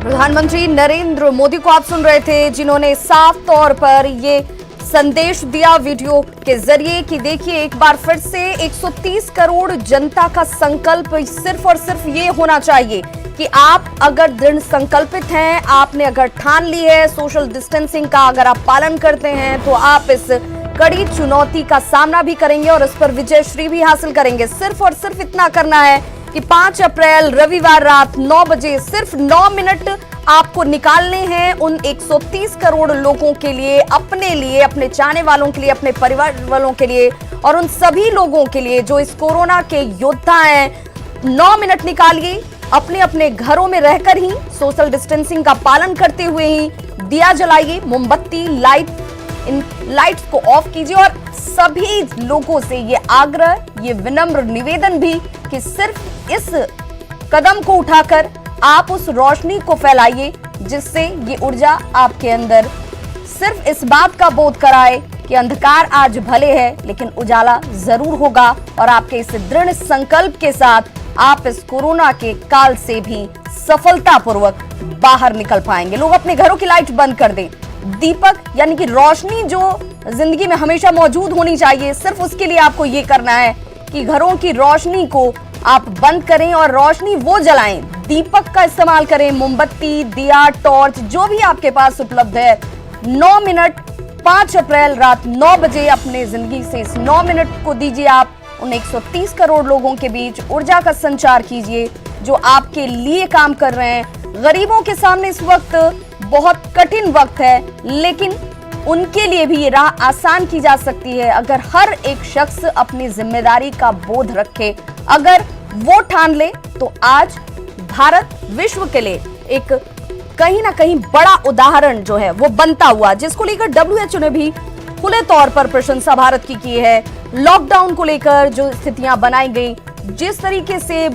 प्रधानमंत्री नरेंद्र मोदी को आप सुन रहे थे, जिन्होंने साफ तौर पर ये संदेश दिया वीडियो के जरिए कि देखिए एक बार फिर से 130 करोड़ जनता का संकल्प सिर्फ और सिर्फ ये होना चाहिए कि आप अगर दृढ़ संकल्पित हैं, आपने अगर ठान ली है सोशल डिस्टेंसिंग का, अगर आप पालन करते हैं तो आप इस कड़ी चुनौती का सामना भी करेंगे और इस पर विजय श्री भी हासिल करेंगे। सिर्फ और सिर्फ इतना करना है कि 5 अप्रैल रविवार रात 9 बजे सिर्फ 9 मिनट आपको निकालने हैं उन 130 करोड़ लोगों के लिए, अपने लिए, अपने चाहने वालों के लिए, अपने परिवार वालों के लिए और उन सभी लोगों के लिए जो इस कोरोना के योद्धा हैं। 9 मिनट निकालिए, अपने अपने घरों में रहकर ही सोशल डिस्टेंसिंग का पालन करते हुए ही दिया जलाइए, मोमबत्ती, इन लाइट्स को ऑफ कीजिए और सभी लोगों से ये आग्रह, ये विनम्र निवेदन भी कि सिर्फ इस कदम को उठाकर आप उस रोशनी को फैलाइए जिससे ये ऊर्जा आपके अंदर सिर्फ इस बात का बोध कराए कि अंधकार आज भले है लेकिन उजाला जरूर होगा और आपके इस दृढ़ संकल्प के साथ आप इस कोरोना के काल से भी सफलतापूर्वक बाहर निकल पाएंगे। लोग अपने घरों की लाइट बंद कर दें। दीपक यानी कि रोशनी जो जिंदगी में हमेशा मौजूद होनी चाहिए, सिर्फ उसके लिए आपको ये करना है कि घरों की रोशनी को आप बंद करें और रोशनी वो जलाएं, दीपक का इस्तेमाल करें, मोमबत्ती, दिया, टॉर्च, जो भी आपके पास उपलब्ध है। 9 मिनट 5 अप्रैल रात 9 बजे अपने जिंदगी से इस 9 मिनट को दीजिए आप उन 130 करोड़ लोगों के बीच, ऊर्जा का संचार कीजिए जो आपके लिए काम कर रहे हैं। गरीबों के सामने इस वक्त बहुत कठिन वक्त है, लेकिन उनके लिए भी ये राह आसान की जा सकती है अगर हर एक शख्स अपनी जिम्मेदारी का बोध रखे, अगर वो ठान ले तो आज भारत विश्व के लिए एक कहीं ना कहीं बड़ा उदाहरण जो है वो बनता हुआ, जिसको लेकर WHO ने भी खुले तौर पर प्रशंसा भारत की है। लॉकडाउन को लेकर जो स्थितियां बनाई गई, जिस तरीके से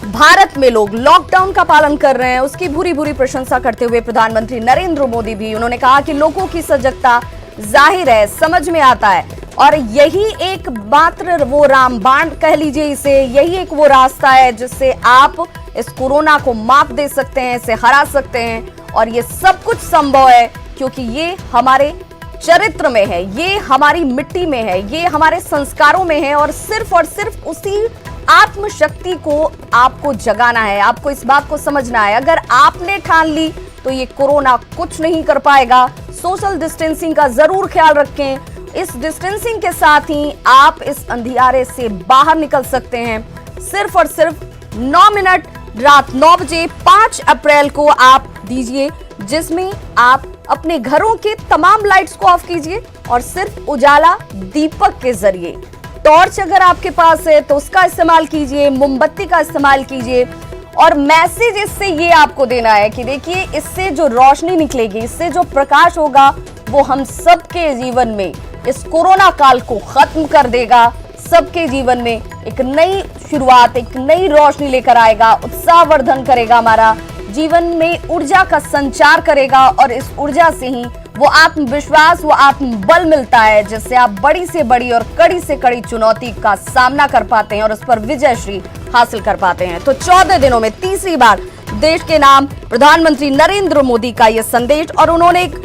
भारत में लोग लॉकडाउन का पालन कर रहे हैं, उसकी भूरी भूरी प्रशंसा करते हुए प्रधानमंत्री नरेंद्र मोदी भी, उन्होंने कहा कि लोगों की सजगता जाहिर है, समझ में आता है और यही एक मात्र वो रामबाण कह लीजिए इसे, यही एक वो रास्ता है जिससे आप इस कोरोना को मात दे सकते हैं, इसे हरा सकते हैं और ये सब कुछ संभव है क्योंकि ये हमारे चरित्र में है, ये हमारी मिट्टी में है, ये हमारे संस्कारों में है और सिर्फ उसी आत्मशक्ति को आपको जगाना है, आपको इस बात को समझना है। अगर आपने ठान ली तो ये कोरोना कुछ नहीं कर पाएगा। सोशल डिस्टेंसिंग का जरूर ख्याल रखें, इस डिस्टेंसिंग के साथ ही आप इस अंधियारे से बाहर निकल सकते हैं। सिर्फ और सिर्फ 9 मिनट रात 9 बजे 5 अप्रैल को आप दीजिए, जिसमें आप अपने घरों के तमाम लाइट्स को ऑफ कीजिए और सिर्फ उजाला दीपक के जरिए, टॉर्च अगर आपके पास है तो उसका इस्तेमाल कीजिए, मोमबत्ती का इस्तेमाल कीजिए और मैसेज इससे ये आपको देना है कि देखिए इससे जो रोशनी निकलेगी, इससे जो प्रकाश होगा वो हम सबके जीवन में इस कोरोना काल को खत्म कर देगा, सबके जीवन में एक नई शुरुआत, एक नई रोशनी लेकर आएगा, उत्साहवर्धन करेगा, हमारा जीवन में ऊर्जा का संचार करेगा और इस ऊर्जा से ही वो आत्मविश्वास, वो आत्मबल मिलता है जिससे आप बड़ी से बड़ी और कड़ी से कड़ी चुनौती का सामना कर पाते हैं और उस पर विजय श्री हासिल कर पाते हैं। तो 14 दिनों में तीसरी बार देश के नाम प्रधानमंत्री नरेंद्र मोदी का यह संदेश, और उन्होंने एक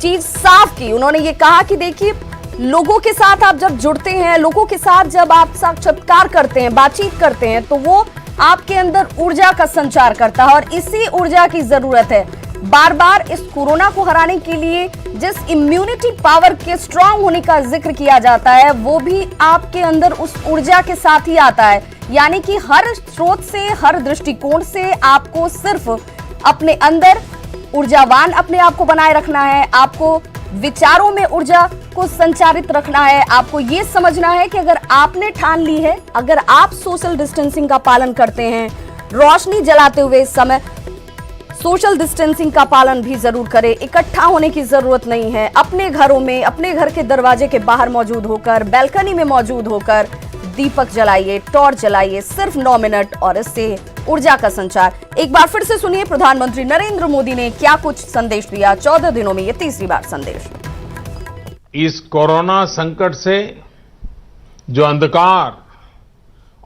चीज साफ की, उन्होंने ये कहा कि देखिए लोगों के साथ आप जब जुड़ते हैं, लोगों के साथ जब आप साक्षात्कार करते हैं, बातचीत करते हैं तो वो आपके अंदर ऊर्जा का संचार करता है और इसी ऊर्जा की जरूरत है। बार बार इस कोरोना को हराने के लिए जिस इम्यूनिटी पावर के स्ट्रांग होने का जिक्र किया जाता है वो भी आपके अंदर उस ऊर्जा के साथ ही आता है, यानी कि हर स्रोत से, हर दृष्टिकोण से आपको सिर्फ अपने अंदर ऊर्जावान अपने आप को बनाए रखना है, आपको विचारों में ऊर्जा को संचारित रखना है। आपको ये समझना है कि अगर आपने ठान ली है, अगर आप सोशल डिस्टेंसिंग का पालन करते हैं, रोशनी जलाते हुए इस समय सोशल डिस्टेंसिंग का पालन भी जरूर करें, इकट्ठा होने की जरूरत नहीं है। अपने घरों में, अपने घर के दरवाजे के बाहर मौजूद होकर, बैल्कनी में मौजूद होकर दीपक जलाइए, टॉर्च जलाइए, सिर्फ 9 मिनट और इससे ऊर्जा का संचार। एक बार फिर से सुनिए प्रधानमंत्री नरेंद्र मोदी ने क्या कुछ संदेश दिया 14 दिनों में, ये तीसरी बार संदेश। इस कोरोना संकट से जो अंधकार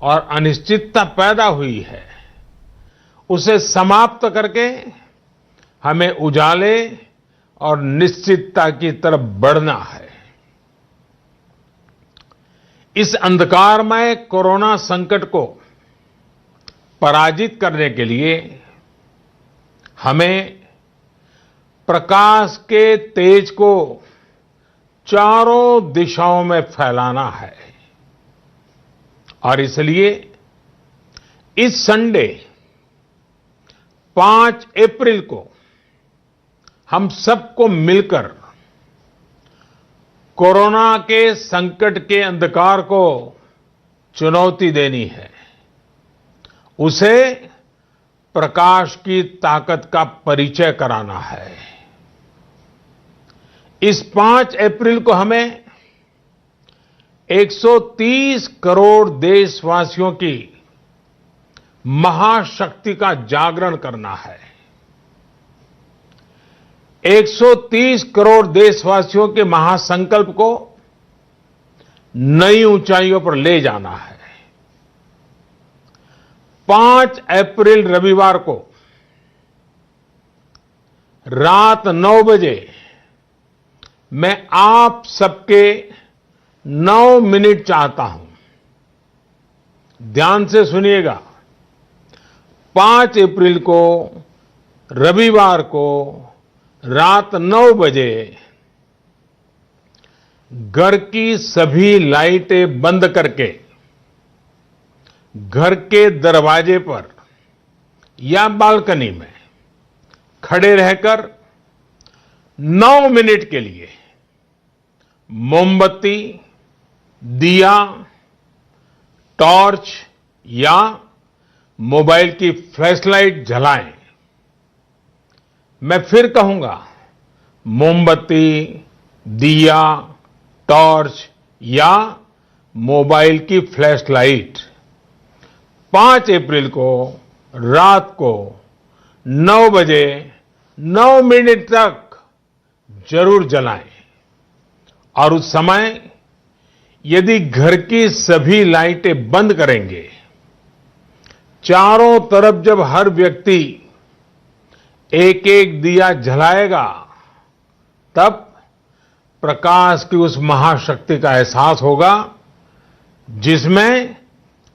और अनिश्चितता पैदा हुई है उसे समाप्त करके हमें उजाले और निश्चितता की तरफ बढ़ना है। इस अंधकारमय कोरोना संकट को पराजित करने के लिए हमें प्रकाश के तेज को चारों दिशाओं में फैलाना है और इसलिए इस संडे 5 अप्रैल को हम सबको मिलकर कोरोना के संकट के अंधकार को चुनौती देनी है, उसे प्रकाश की ताकत का परिचय कराना है। इस 5 अप्रैल को हमें 130 करोड़ देशवासियों की महाशक्ति का जागरण करना है। 130 करोड़ देशवासियों के महासंकल्प को नई ऊंचाइयों पर ले जाना है। 5 अप्रैल रविवार को रात 9 बजे मैं आप सबके 9 मिनट चाहता हूं। ध्यान से सुनिएगा। 5 अप्रैल को रविवार को रात 9 बजे घर की सभी लाइटें बंद करके घर के दरवाजे पर या बालकनी में खड़े रहकर 9 मिनट के लिए मोमबत्ती, दिया, टॉर्च या मोबाइल की फ्लैशलाइट जलाएं। मैं फिर कहूंगा, मोमबत्ती, दिया, टॉर्च या मोबाइल की फ्लैशलाइट 5 अप्रैल को रात को 9 बजे 9 मिनट तक जरूर जलाएं और उस समय यदि घर की सभी लाइटें बंद करेंगे, चारों तरफ जब हर व्यक्ति एक एक दिया जलाएगा, तब प्रकाश की उस महाशक्ति का एहसास होगा जिसमें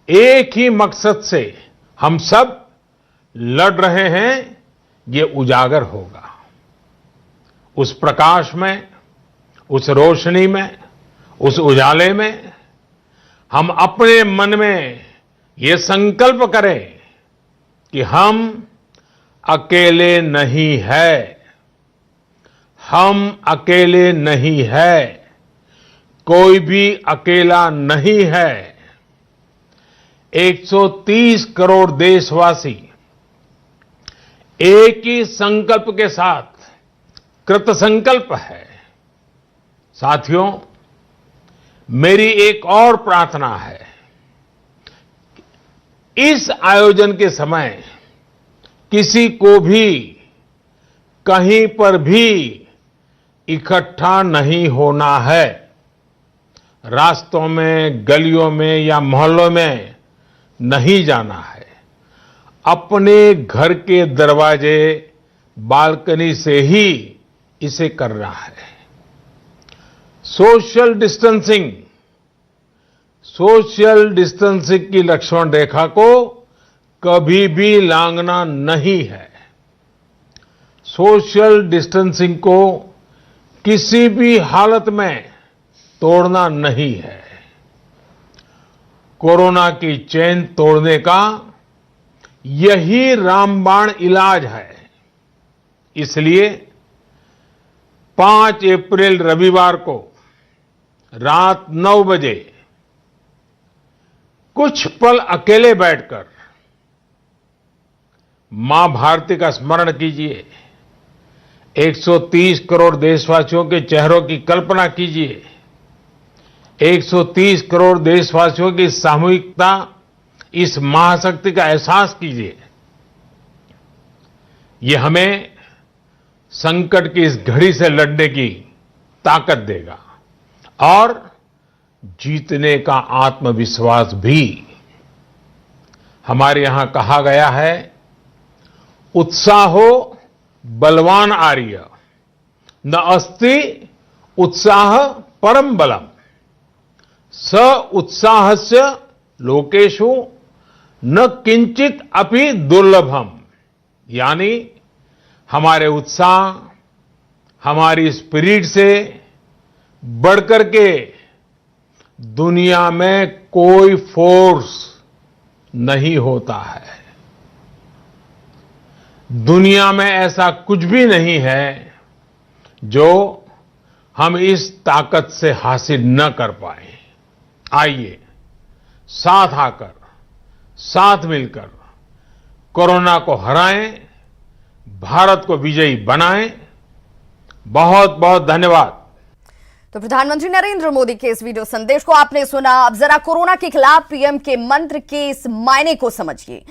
एक ही मकसद से हम सब लड़ रहे हैं, ये उजागर होगा। उस प्रकाश में, उस रोशनी में, उस उजाले में हम अपने मन में ये संकल्प करें कि हम अकेले नहीं हैं, हम अकेले नहीं हैं, कोई भी अकेला नहीं है। 130 करोड़ देशवासी एक ही संकल्प के साथ कृत संकल्प है। साथियों, मेरी एक और प्रार्थना है। इस आयोजन के समय किसी को भी कहीं पर भी इकट्ठा नहीं होना है। रास्तों में, गलियों में या मोहल्लों में नहीं जाना है। अपने घर के दरवाजे, बालकनी से ही इसे करना है। सोशल डिस्टेंसिंग की लक्ष्मण रेखा को कभी भी लांघना नहीं है। सोशल डिस्टेंसिंग को किसी भी हालत में तोड़ना नहीं है। कोरोना की चेन तोड़ने का यही रामबाण इलाज है। इसलिए 5 अप्रैल रविवार को रात 9 बजे कुछ पल अकेले बैठकर मां भारती का स्मरण कीजिए। 130 करोड़ देशवासियों के चेहरों की कल्पना कीजिए। 130 करोड़ देशवासियों की सामूहिकता, इस महाशक्ति का एहसास कीजिए। ये हमें संकट की इस घड़ी से लड़ने की ताकत देगा और जीतने का आत्मविश्वास भी। हमारे यहां कहा गया है, उत्साहो बलवान आर्य न अस्ति उत्साह परम बलम स उत्साहस्य लोकेषु न किंचित अपि दुर्लभम। यानी हमारे उत्साह, हमारी स्पिरिट से बढ़कर के दुनिया में कोई फोर्स नहीं होता है। दुनिया में ऐसा कुछ भी नहीं है जो हम इस ताकत से हासिल न कर पाए। आइए साथ आकर, साथ मिलकर कोरोना को हराएं, भारत को विजयी बनाएं। बहुत बहुत धन्यवाद। तो प्रधानमंत्री नरेंद्र मोदी के इस वीडियो संदेश को आपने सुना। अब जरा कोरोना के खिलाफ पीएम के मंत्र के इस मायने को समझिए।